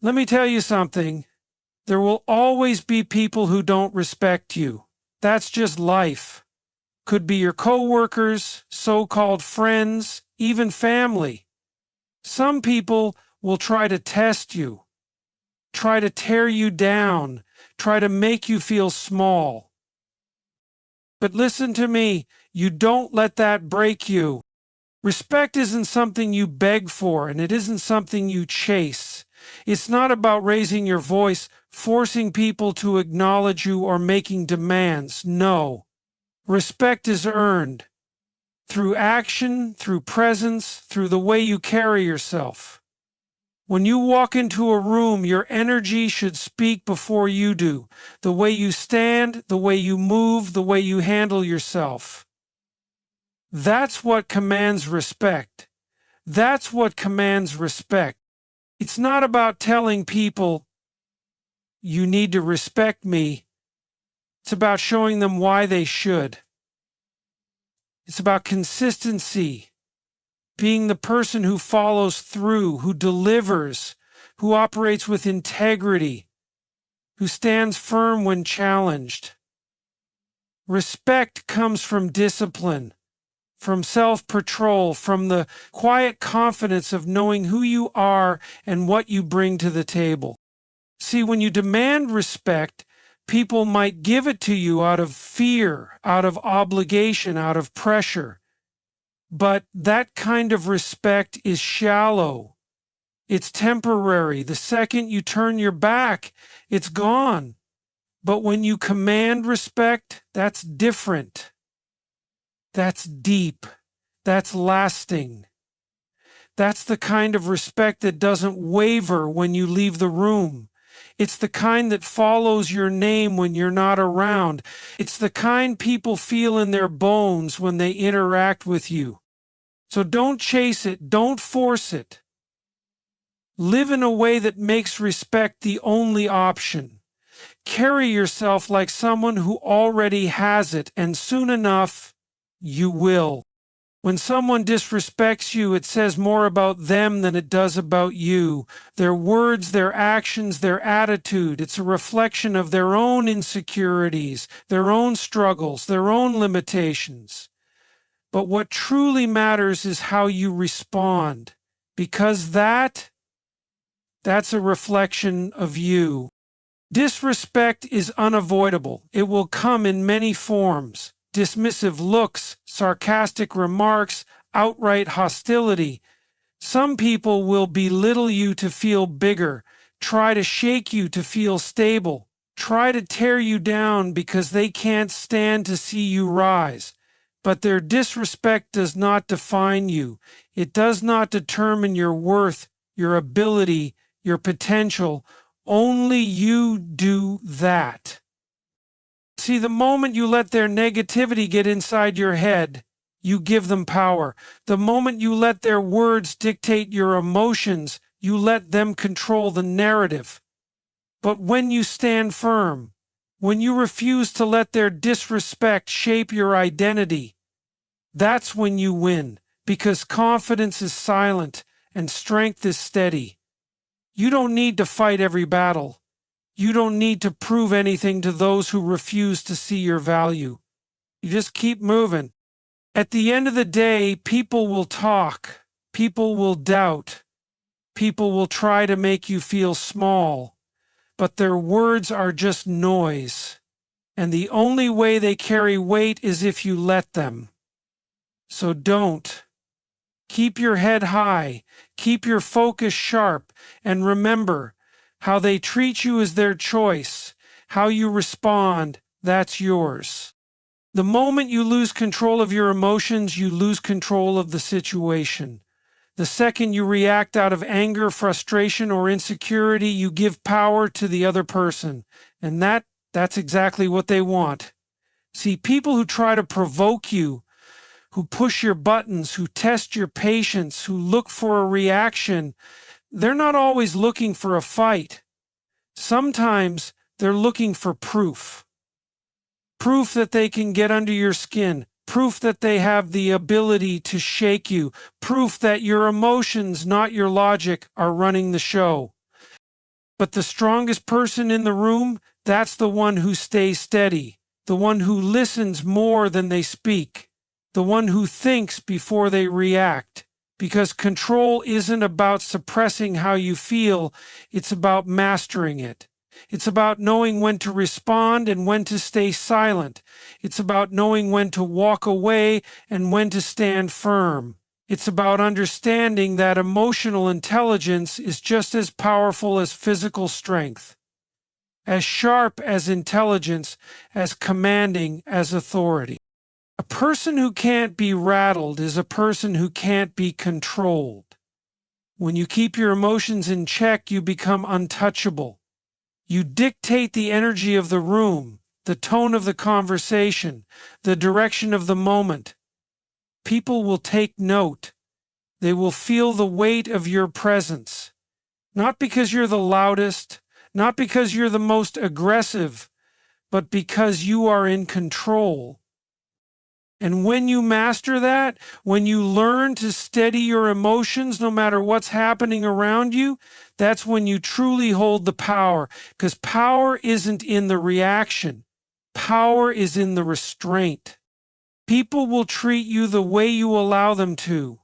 Let me tell you something. There will always be people who don't respect you. That's just life. Could be your coworkers, so-called friends, even family. Some people will try to test you, try to tear you down, try to make you feel small. But listen to me, you don't let that break you. Respect isn't something you beg for, and it isn't something you chase. It's not about raising your voice, forcing people to acknowledge you, or making demands. No. Respect is earned through action, through presence, through the way you carry yourself. When you walk into a room, your energy should speak before you do. The way you stand, the way you move, the way you handle yourself. That's what commands respect. That's what commands respect. It's not about telling people, you need to respect me. It's about showing them why they should. It's about consistency, being the person who follows through, who delivers, who operates with integrity, who stands firm when challenged. Respect comes from discipline, from self-control, from the quiet confidence of knowing who you are and what you bring to the table. See, when you demand respect, people might give it to you out of fear, out of obligation, out of pressure. But that kind of respect is shallow. It's temporary. The second you turn your back, it's gone. But when you command respect, that's different. That's deep. That's lasting. That's the kind of respect that doesn't waver when you leave the room. It's the kind that follows your name when you're not around. It's the kind people feel in their bones when they interact with you. So don't chase it, don't force it. Live in a way that makes respect the only option. Carry yourself like someone who already has it, and soon enough, you will. When someone disrespects you, it says more about them than it does about you. Their words, their actions, their attitude. It's a reflection of their own insecurities, their own struggles, their own limitations. But what truly matters is how you respond, because that's a reflection of you. Disrespect is unavoidable. It will come in many forms. Dismissive looks, sarcastic remarks, outright hostility. Some people will belittle you to feel bigger, try to shake you to feel stable, try to tear you down because they can't stand to see you rise. But their disrespect does not define you. It does not determine your worth, your ability, your potential. Only you do that. See, the moment you let their negativity get inside your head, you give them power. The moment you let their words dictate your emotions, you let them control the narrative. But when you stand firm, when you refuse to let their disrespect shape your identity, that's when you win, because confidence is silent and strength is steady. You don't need to fight every battle. You don't need to prove anything to those who refuse to see your value. You just keep moving. At the end of the day, people will talk. People will doubt. People will try to make you feel small. But their words are just noise. And the only way they carry weight is if you let them. So don't. Keep your head high. Keep your focus sharp. And remember, how they treat you is their choice. How you respond, that's yours. The moment you lose control of your emotions, you lose control of the situation. The second you react out of anger, frustration, or insecurity, you give power to the other person. And that's exactly what they want. See, people who try to provoke you, who push your buttons, who test your patience, who look for a reaction, they're not always looking for a fight. Sometimes they're looking for proof. Proof that they can get under your skin. Proof that they have the ability to shake you. Proof that your emotions, not your logic, are running the show. But the strongest person in the room, that's the one who stays steady, the one who listens more than they speak, the one who thinks before they react. Because control isn't about suppressing how you feel, it's about mastering it. It's about knowing when to respond and when to stay silent. It's about knowing when to walk away and when to stand firm. It's about understanding that emotional intelligence is just as powerful as physical strength, as sharp as intelligence, as commanding as authority. A person who can't be rattled is a person who can't be controlled. When you keep your emotions in check, you become untouchable. You dictate the energy of the room, the tone of the conversation, the direction of the moment. People will take note. They will feel the weight of your presence. Not because you're the loudest, not because you're the most aggressive, but because you are in control. And when you master that, when you learn to steady your emotions no matter what's happening around you, that's when you truly hold the power. Because power isn't in the reaction. Power is in the restraint. People will treat you the way you allow them to.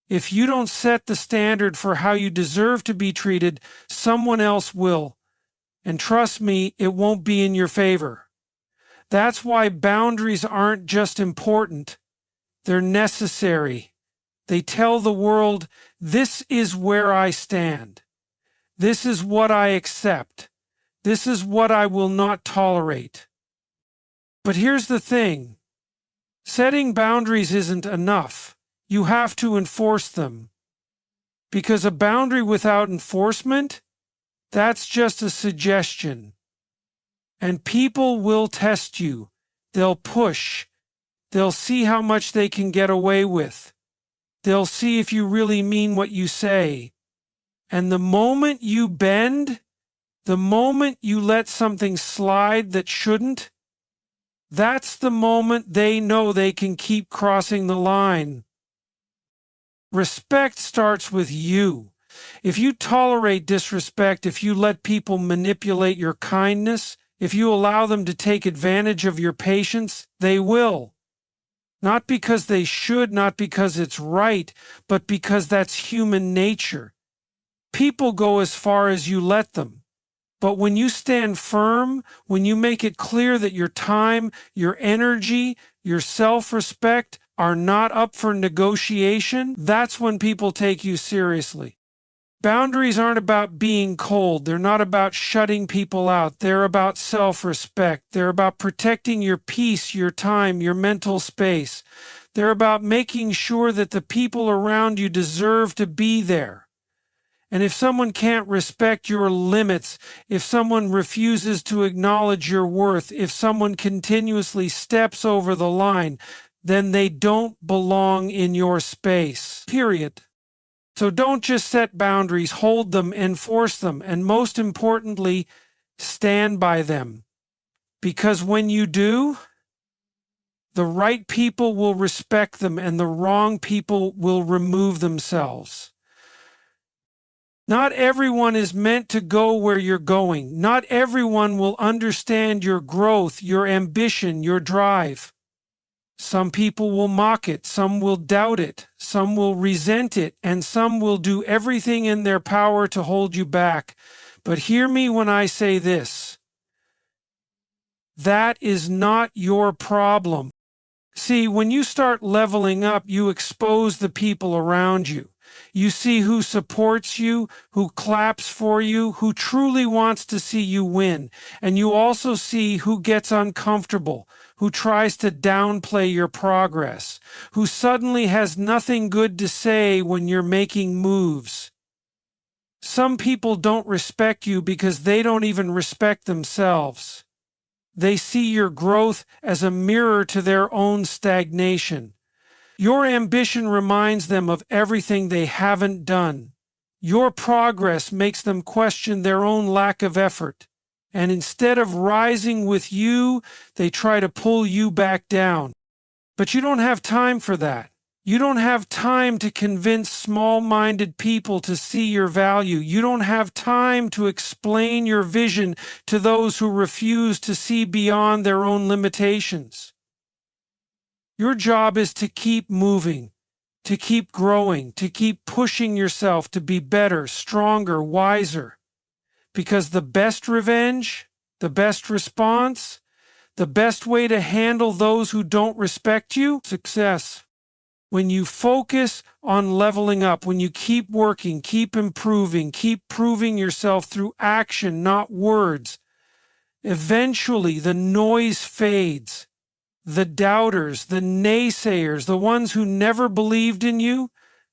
If you don't set the standard for how you deserve to be treated, someone else will. And trust me, it won't be in your favor. That's why boundaries aren't just important, they're necessary. They tell the world, this is where I stand. This is what I accept. This is what I will not tolerate. But here's the thing. Setting boundaries isn't enough. You have to enforce them. Because a boundary without enforcement, that's just a suggestion. And people will test you. They'll push. They'll see how much they can get away with. They'll see if you really mean what you say. And the moment you bend, the moment you let something slide that shouldn't, that's the moment they know they can keep crossing the line. Respect starts with you. If you tolerate disrespect, if you let people manipulate your kindness, if you allow them to take advantage of your patience, they will. Not because they should, not because it's right, but because that's human nature. People go as far as you let them. But when you stand firm, when you make it clear that your time, your energy, your self-respect are not up for negotiation, that's when people take you seriously. Boundaries aren't about being cold. They're not about shutting people out. They're about self-respect. They're about protecting your peace, your time, your mental space. They're about making sure that the people around you deserve to be there. And if someone can't respect your limits, if someone refuses to acknowledge your worth, if someone continuously steps over the line, then they don't belong in your space. Period. So don't just set boundaries, hold them, enforce them, and most importantly, stand by them. Because when you do, the right people will respect them and the wrong people will remove themselves. Not everyone is meant to go where you're going. Not everyone will understand your growth, your ambition, your drive. Some people will mock it, some will doubt it, some will resent it, and some will do everything in their power to hold you back. But hear me when I say this. That is not your problem. See, when you start leveling up, you expose the people around you. You see who supports you, who claps for you, who truly wants to see you win. And you also see who gets uncomfortable, who tries to downplay your progress, who suddenly has nothing good to say when you're making moves. Some people don't respect you because they don't even respect themselves. They see your growth as a mirror to their own stagnation. Your ambition reminds them of everything they haven't done. Your progress makes them question their own lack of effort. And instead of rising with you, they try to pull you back down. But you don't have time for that. You don't have time to convince small-minded people to see your value. You don't have time to explain your vision to those who refuse to see beyond their own limitations. Your job is to keep moving, to keep growing, to keep pushing yourself to be better, stronger, wiser. Because the best revenge, the best response, the best way to handle those who don't respect you, success. When you focus on leveling up, when you keep working, keep improving, keep proving yourself through action, not words, eventually the noise fades. The doubters, the naysayers, the ones who never believed in you,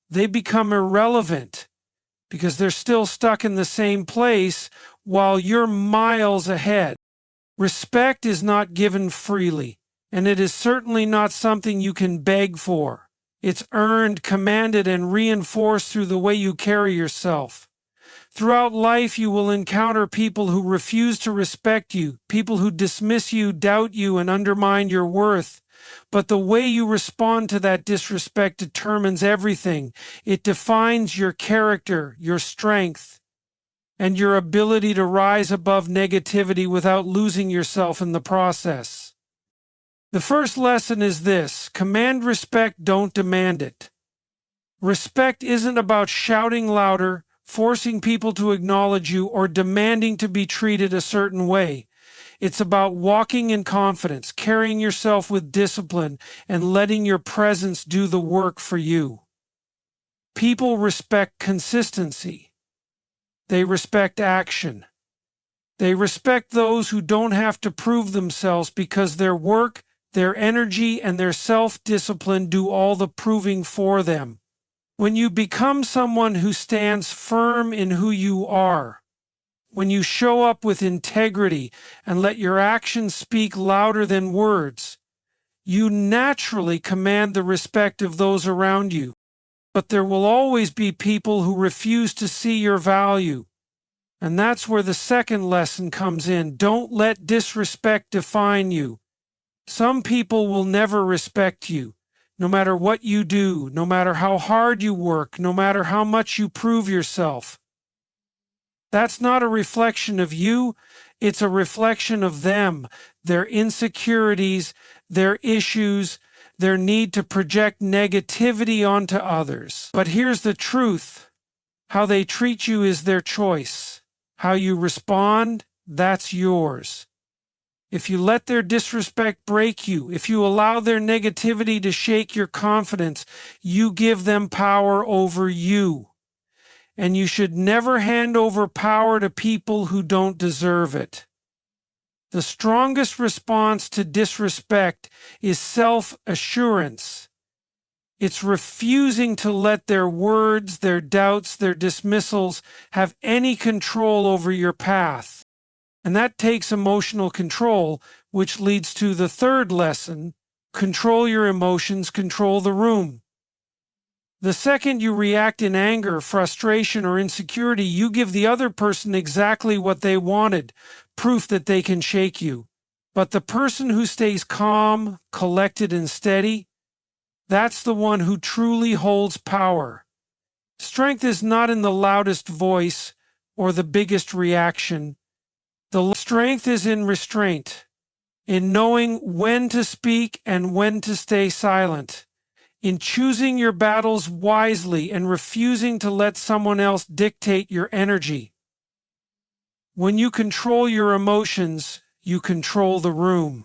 they become irrelevant because they're still stuck in the same place while you're miles ahead. Respect is not given freely, and it is certainly not something you can beg for. It's earned, commanded, and reinforced through the way you carry yourself. Throughout life, you will encounter people who refuse to respect you, people who dismiss you, doubt you, and undermine your worth. But the way you respond to that disrespect determines everything. It defines your character, your strength, and your ability to rise above negativity without losing yourself in the process. The first lesson is this: command respect, don't demand it. Respect isn't about shouting louder, forcing people to acknowledge you, or demanding to be treated a certain way. It's about walking in confidence, carrying yourself with discipline, and letting your presence do the work for you. People respect consistency. They respect action. They respect those who don't have to prove themselves because their work, their energy, and their self-discipline do all the proving for them. When you become someone who stands firm in who you are, when you show up with integrity and let your actions speak louder than words, you naturally command the respect of those around you. But there will always be people who refuse to see your value. And that's where the second lesson comes in. Don't let disrespect define you. Some people will never respect you, no matter what you do, no matter how hard you work, no matter how much you prove yourself. That's not a reflection of you, it's a reflection of them, their insecurities, their issues, their need to project negativity onto others. But here's the truth: how they treat you is their choice. How you respond, that's yours. If you let their disrespect break you, if you allow their negativity to shake your confidence, you give them power over you. And you should never hand over power to people who don't deserve it. The strongest response to disrespect is self-assurance. It's refusing to let their words, their doubts, their dismissals have any control over your path. And that takes emotional control, which leads to the third lesson: control your emotions, control the room. The second you react in anger, frustration, or insecurity, you give the other person exactly what they wanted, proof that they can shake you. But the person who stays calm, collected, and steady, that's the one who truly holds power. Strength is not in the loudest voice or the biggest reaction. The strength is in restraint, in knowing when to speak and when to stay silent, in choosing your battles wisely and refusing to let someone else dictate your energy. When you control your emotions, you control the room.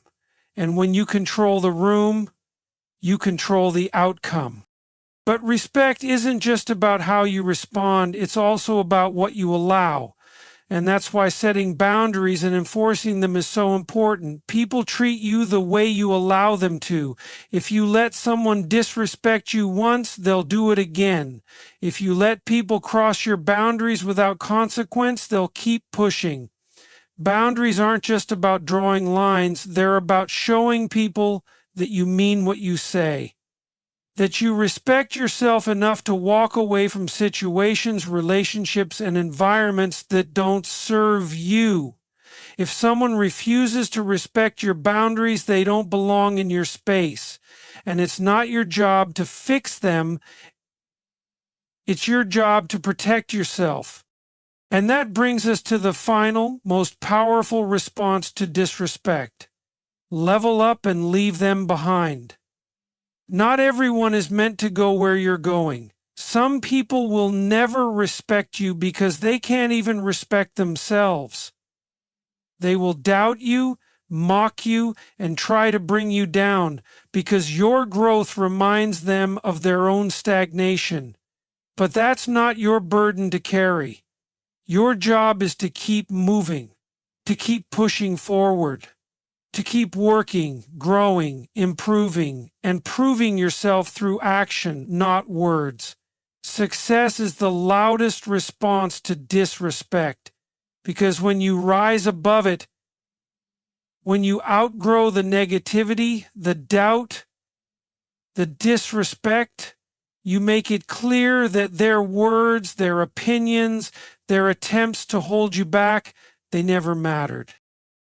And when you control the room, you control the outcome. But respect isn't just about how you respond, it's also about what you allow. And that's why setting boundaries and enforcing them is so important. People treat you the way you allow them to. If you let someone disrespect you once, they'll do it again. If you let people cross your boundaries without consequence, they'll keep pushing. Boundaries aren't just about drawing lines, they're about showing people that you mean what you say. That you respect yourself enough to walk away from situations, relationships, and environments that don't serve you. If someone refuses to respect your boundaries, they don't belong in your space. And it's not your job to fix them. It's your job to protect yourself. And that brings us to the final, most powerful response to disrespect. Level up and leave them behind. Not everyone is meant to go where you're going. Some people will never respect you because they can't even respect themselves. They will doubt you, mock you, and try to bring you down because your growth reminds them of their own stagnation. But that's not your burden to carry. Your job is to keep moving, to keep pushing forward, to keep working, growing, improving, and proving yourself through action, not words. Success is the loudest response to disrespect, because when you rise above it, when you outgrow the negativity, the doubt, the disrespect, you make it clear that their words, their opinions, their attempts to hold you back, they never mattered.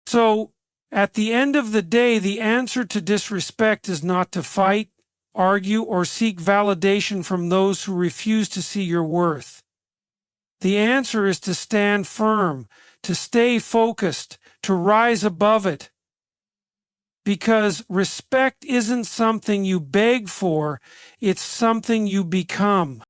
So, at the end of the day, the answer to disrespect is not to fight, argue, or seek validation from those who refuse to see your worth. The answer is to stand firm, to stay focused, to rise above it. Because respect isn't something you beg for, it's something you become.